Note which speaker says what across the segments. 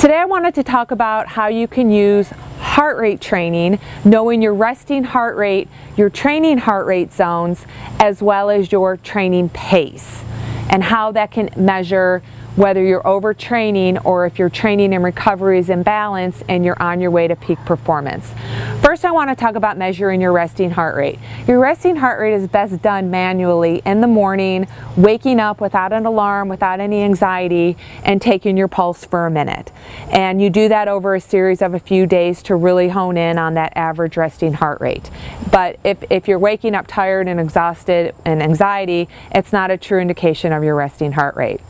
Speaker 1: Today I wanted to talk about how you can use heart rate training, knowing your resting heart rate, your training heart rate zones, as well as your training pace, and how that can measure whether you're overtraining or if your training and recovery is imbalanced and you're on your way to peak performance. First, I want to talk about measuring your resting heart rate. Your resting heart rate is best done manually in the morning, waking up without an alarm, without any anxiety, and taking your pulse for a minute. And you do that over a series of a few days to really hone in on that average resting heart rate. But if you're waking up tired and exhausted and anxiety, it's not a true indication of your resting heart rate.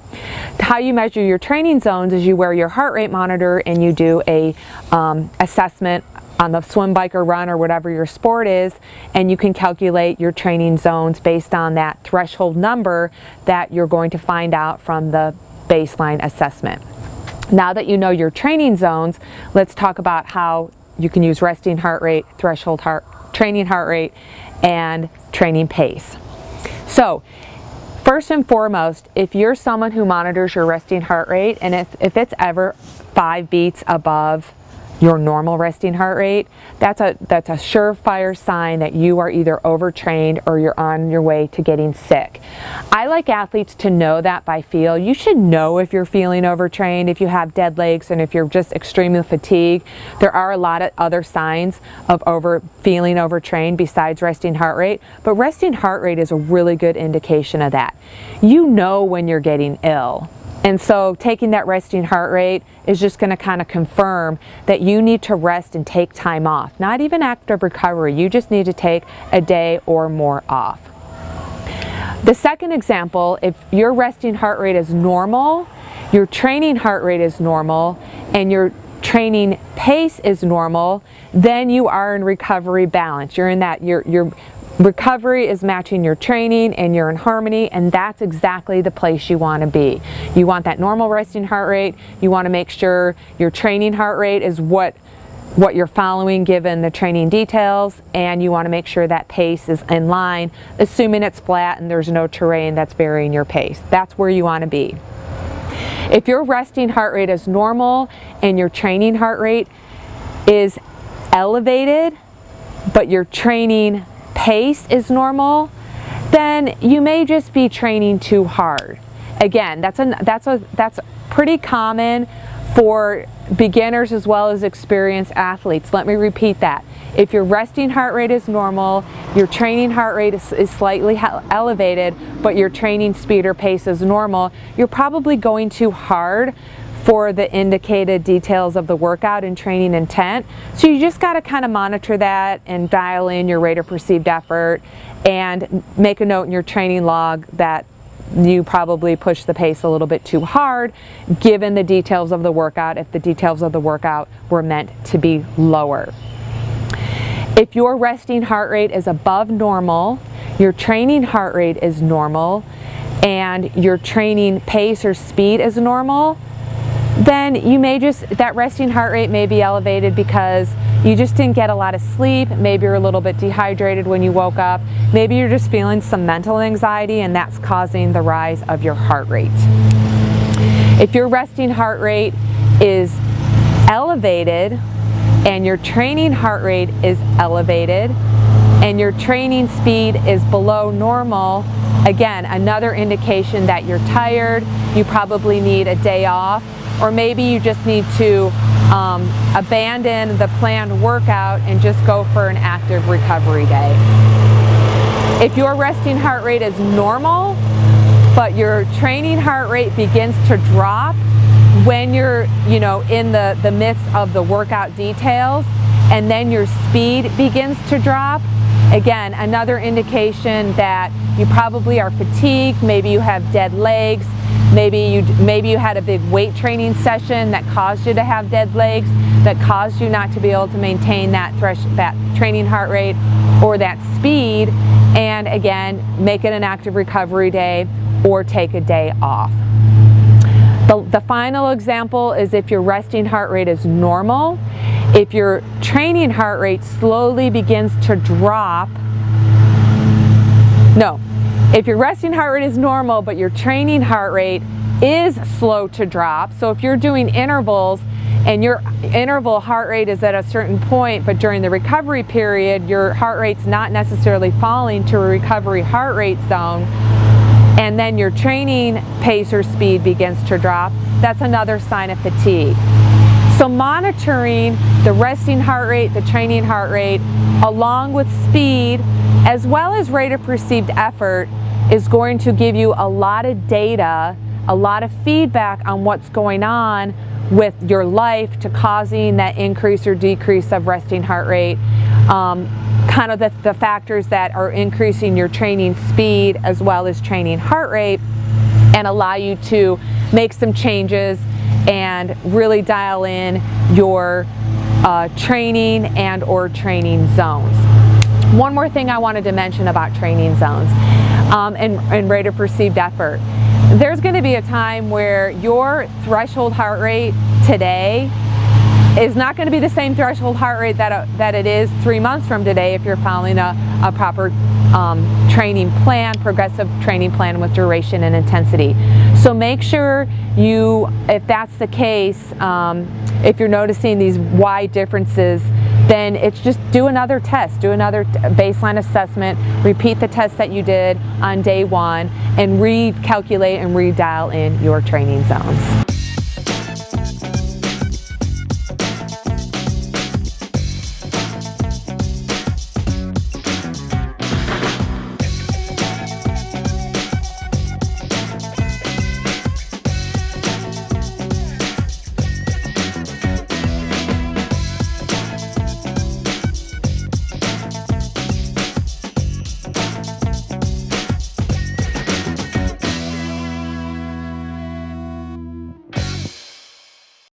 Speaker 1: How you measure your training zones is you wear your heart rate monitor and you do a assessment on the swim, bike, or run, or whatever your sport is, and you can calculate your training zones based on that threshold number that you're going to find out from the baseline assessment. Now that you know your training zones, let's talk about how you can use resting heart rate, training heart rate, and training pace. So, first and foremost, if you're someone who monitors your resting heart rate, and if it's ever 5 beats above your normal resting heart rate, that's a surefire sign that you are either overtrained or you're on your way to getting sick. I like athletes to know that by feel. You should know if you're feeling overtrained, if you have dead legs, and if you're just extremely fatigued. There are a lot of other signs of feeling overtrained besides resting heart rate, but resting heart rate is a really good indication of that. You know when you're getting ill. And so taking that resting heart rate is just going to kind of confirm that you need to rest and take time off. Not even active recovery, you just need to take a day or more off. The second example, if your resting heart rate is normal, your training heart rate is normal, and your training pace is normal, then you are in recovery balance. You're in that, your recovery is matching your training and you're in harmony, and that's exactly the place you want to be. You want that normal resting heart rate. You want to make sure your training heart rate is what you're following given the training details, and you want to make sure that pace is in line, assuming it's flat and there's no terrain that's varying your pace. That's where you want to be. If your resting heart rate is normal and your training heart rate is elevated, but your training pace is normal, then you may just be training too hard. Again, that's pretty common for beginners as well as experienced athletes. Let me repeat that. If your resting heart rate is normal, your training heart rate is slightly elevated, but your training speed or pace is normal, you're probably going too hard for the indicated details of the workout and training intent. So you just got to kind of monitor that and dial in your rate of perceived effort and make a note in your training log that you probably pushed the pace a little bit too hard given the details of the workout, if the details of the workout were meant to be lower. If your resting heart rate is above normal, your training heart rate is normal, and your training pace or speed is normal, then you may that resting heart rate may be elevated because you just didn't get a lot of sleep. Maybe you're a little bit dehydrated when you woke up. Maybe you're just feeling some mental anxiety, and that's causing the rise of your heart rate. If your resting heart rate is elevated and your training heart rate is elevated and your training speed is below normal, again, another indication that you're tired, you probably need a day off, or maybe you just need to abandon the planned workout and just go for an active recovery day. If your resting heart rate is normal, but your training heart rate begins to drop when you're in the midst of the workout details, and then your speed begins to drop, again, another indication that you probably are fatigued, maybe you have dead legs, maybe you had a big weight training session that caused you to have dead legs, that caused you not to be able to maintain that training heart rate or that speed, and again, make it an active recovery day or take a day off. The final example is if your resting heart rate is normal, if your training heart rate slowly begins to drop, if your resting heart rate is normal but your training heart rate is slow to drop, so if you're doing intervals and your interval heart rate is at a certain point, but during the recovery period, your heart rate's not necessarily falling to a recovery heart rate zone, and then your training pace or speed begins to drop, that's another sign of fatigue. So monitoring the resting heart rate, the training heart rate, along with speed, as well as rate of perceived effort, is going to give you a lot of data, a lot of feedback on what's going on with your life to causing that increase or decrease of resting heart rate, kind of the factors that are increasing your training speed as well as training heart rate, and allow you to make some changes and really dial in your training and or training zones. One more thing I wanted to mention about training zones and rate of perceived effort. There's going to be a time where your threshold heart rate today is not going to be the same threshold heart rate that it is 3 months from today if you're following a proper training plan, progressive training plan with duration and intensity. So make sure you, if that's the case, if you're noticing these wide differences, then it's just do another test, do another baseline assessment, repeat the test that you did on day one, and recalculate and redial in your training zones.